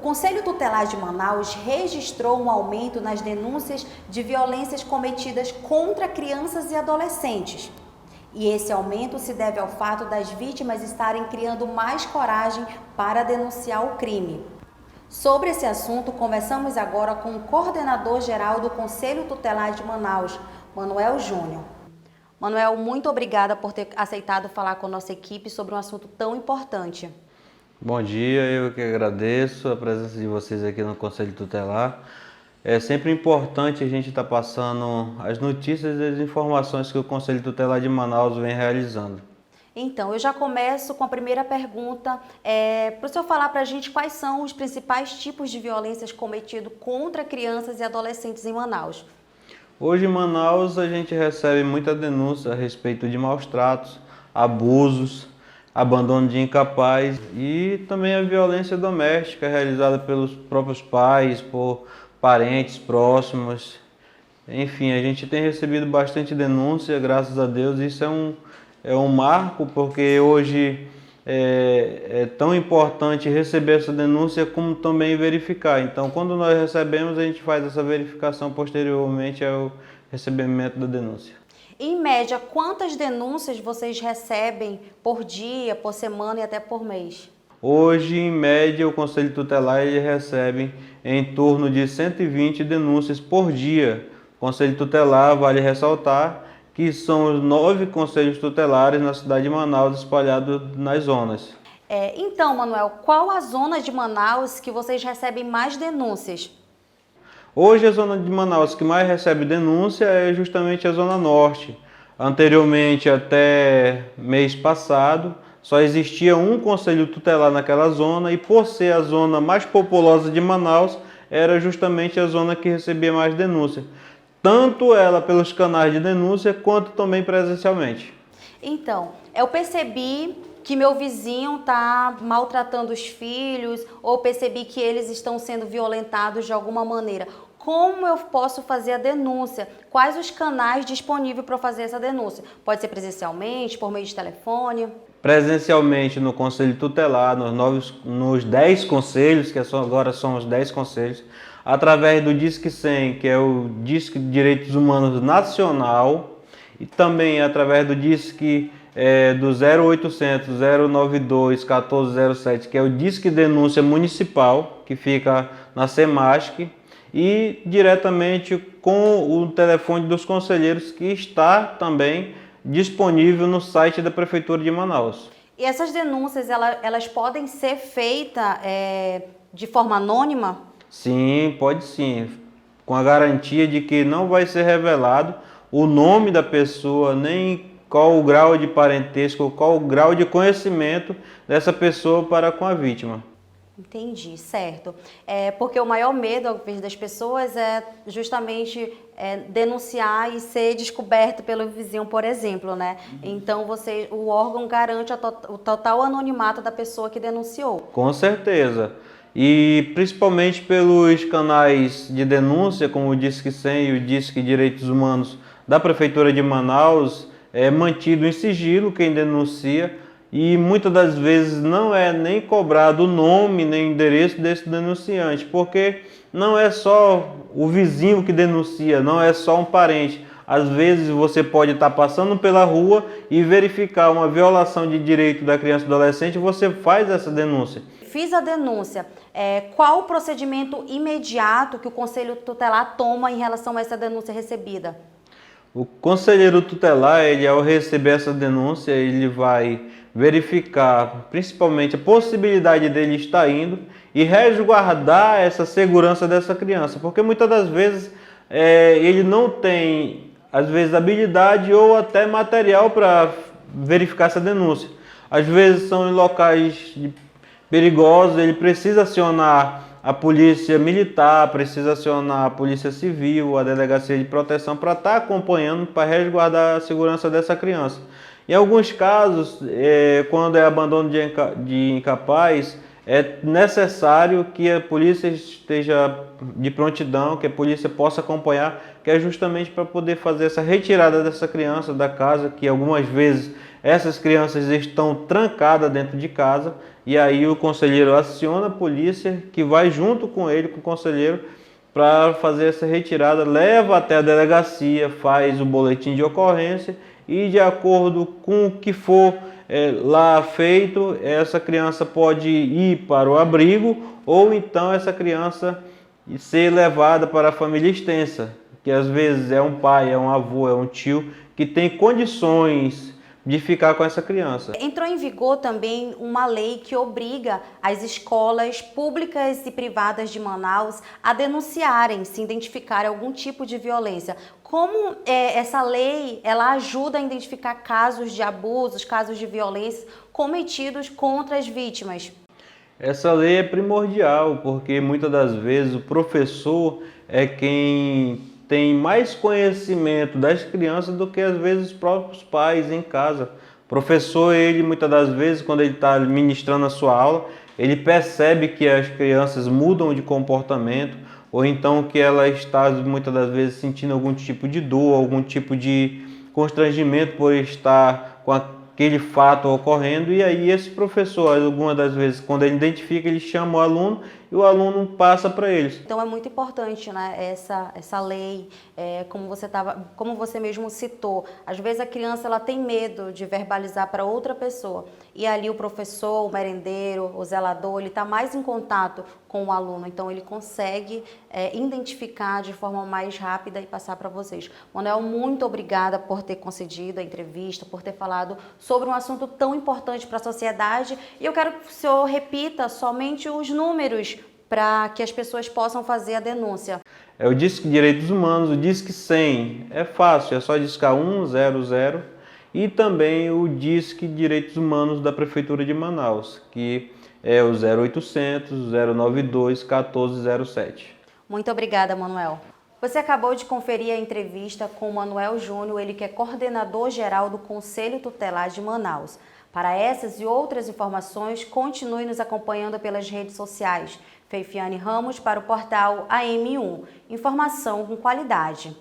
Conselho Tutelar de Manaus registrou um aumento nas denúncias de violências cometidas contra crianças e adolescentes. E esse aumento se deve ao fato das vítimas estarem criando mais coragem para denunciar o crime. Sobre esse assunto, conversamos agora com o coordenador geral do Conselho Tutelar de Manaus, Manuel Júnior. Manuel, muito obrigada por ter aceitado falar com a nossa equipe sobre um assunto tão importante. Bom dia, eu que agradeço a presença de vocês aqui no Conselho Tutelar. É sempre importante a gente estar passando as notícias e as informações que o Conselho Tutelar de Manaus vem realizando. Então, eu já começo com a primeira pergunta, para o senhor falar para a gente quais são os principais tipos de violências cometidos contra crianças e adolescentes em Manaus. Hoje em Manaus a gente recebe muita denúncia a respeito de maus tratos, abusos, abandono de incapaz e também a violência doméstica realizada pelos próprios pais, por parentes próximos. Enfim, a gente tem recebido bastante denúncia, graças a Deus. Isso é um marco, porque hoje é tão importante receber essa denúncia como também verificar. Então, quando nós recebemos, a gente faz essa verificação posteriormente ao recebimento da denúncia. Em média, quantas denúncias vocês recebem por dia, por semana e até por mês? Hoje, em média, o Conselho Tutelar ele recebe em torno de 120 denúncias por dia. O Conselho Tutelar, vale ressaltar, que são os 9 conselhos tutelares na cidade de Manaus, espalhados nas zonas. Então, Manuel, qual a zona de Manaus que vocês recebem mais denúncias? Hoje a zona de Manaus que mais recebe denúncia é justamente a Zona Norte. Anteriormente, até mês passado, só existia um conselho tutelar naquela zona e por ser a zona mais populosa de Manaus, era justamente a zona que recebia mais denúncia. Tanto ela pelos canais de denúncia, quanto também presencialmente. Então, eu percebi que meu vizinho está maltratando os filhos, ou percebi que eles estão sendo violentados de alguma maneira. Como eu posso fazer a denúncia? Quais os canais disponíveis para fazer essa denúncia? Pode ser presencialmente, por meio de telefone? Presencialmente no Conselho Tutelar, nos 10 conselhos, que agora são os 10 conselhos, através do Disque 100, que é o Disque de Direitos Humanos Nacional, e também através do Disque do 0800 092 1407, que é o Disque Denúncia Municipal, que fica na Semasc, e diretamente com o telefone dos conselheiros, que está também disponível no site da Prefeitura de Manaus. E essas denúncias, elas podem ser feitas de forma anônima? Sim, pode sim, com a garantia de que não vai ser revelado o nome da pessoa, nem qual o grau de parentesco, qual o grau de conhecimento dessa pessoa para com a vítima. Entendi, certo. Porque o maior medo, às vezes, das pessoas é justamente denunciar e ser descoberto pelo vizinho, por exemplo, né? Então, o órgão garante o total anonimato da pessoa que denunciou. Com certeza. E principalmente pelos canais de denúncia, como o Disque 100 e o Disque Direitos Humanos da Prefeitura de Manaus, é mantido em sigilo quem denuncia, e muitas das vezes não é nem cobrado o nome nem o endereço desse denunciante, porque não é só o vizinho que denuncia, não é só um parente. Às vezes você pode estar passando pela rua e verificar uma violação de direito da criança e adolescente, e você faz essa denúncia. Fiz a denúncia. Qual o procedimento imediato que o Conselho Tutelar toma em relação a essa denúncia recebida? O conselheiro tutelar, ao receber essa denúncia, ele vai verificar principalmente a possibilidade dele estar indo e resguardar essa segurança dessa criança, porque muitas das vezes ele não tem, às vezes, habilidade ou até material para verificar essa denúncia. Às vezes são em locais perigosos, ele precisa acionar a polícia militar, precisa acionar a polícia civil, a delegacia de proteção para estar acompanhando, para resguardar a segurança dessa criança. Em alguns casos, quando é abandono de incapaz, é necessário que a polícia esteja de prontidão, que a polícia possa acompanhar, que é justamente para poder fazer essa retirada dessa criança da casa, que algumas vezes essas crianças estão trancadas dentro de casa, e aí o conselheiro aciona a polícia, que vai junto com ele, com o conselheiro, para fazer essa retirada, leva até a delegacia, faz o boletim de ocorrência e, de acordo com o que for lá feito, essa criança pode ir para o abrigo ou então essa criança ser levada para a família extensa, que às vezes é um pai, é um avô, é um tio que tem condições de ficar com essa criança. Entrou em vigor também uma lei que obriga as escolas públicas e privadas de Manaus a denunciarem se identificarem algum tipo de violência. Como essa lei ela ajuda a identificar casos de abusos, casos de violência cometidos contra as vítimas? Essa lei é primordial, porque muitas das vezes o professor é quem tem mais conhecimento das crianças do que às vezes os próprios pais em casa. O professor, ele muitas das vezes, quando ele está ministrando a sua aula, ele percebe que as crianças mudam de comportamento, ou então que ela está muitas das vezes sentindo algum tipo de dor, algum tipo de constrangimento por estar com aquele fato ocorrendo, e aí esse professor, algumas das vezes, quando ele identifica, ele chama o aluno e o aluno passa para eles. Então é muito importante, né, essa lei, como você mesmo citou. Às vezes a criança ela tem medo de verbalizar para outra pessoa e ali o professor, o merendeiro, o zelador, ele está mais em contato com o aluno, então ele consegue identificar de forma mais rápida e passar para vocês. Manuel, muito obrigada por ter concedido a entrevista, por ter falado sobre um assunto tão importante para a sociedade, e eu quero que o senhor repita somente os números para que as pessoas possam fazer a denúncia. É o Disque Direitos Humanos, o Disque 100, é fácil, é só discar 100, e também o Disque Direitos Humanos da Prefeitura de Manaus, que é o 0800 092 1407. Muito obrigada, Manuel. Você acabou de conferir a entrevista com o Manuel Júnior, ele que é coordenador geral do Conselho Tutelar de Manaus. Para essas e outras informações, continue nos acompanhando pelas redes sociais. Feifiane Ramos para o portal AM1. Informação com qualidade.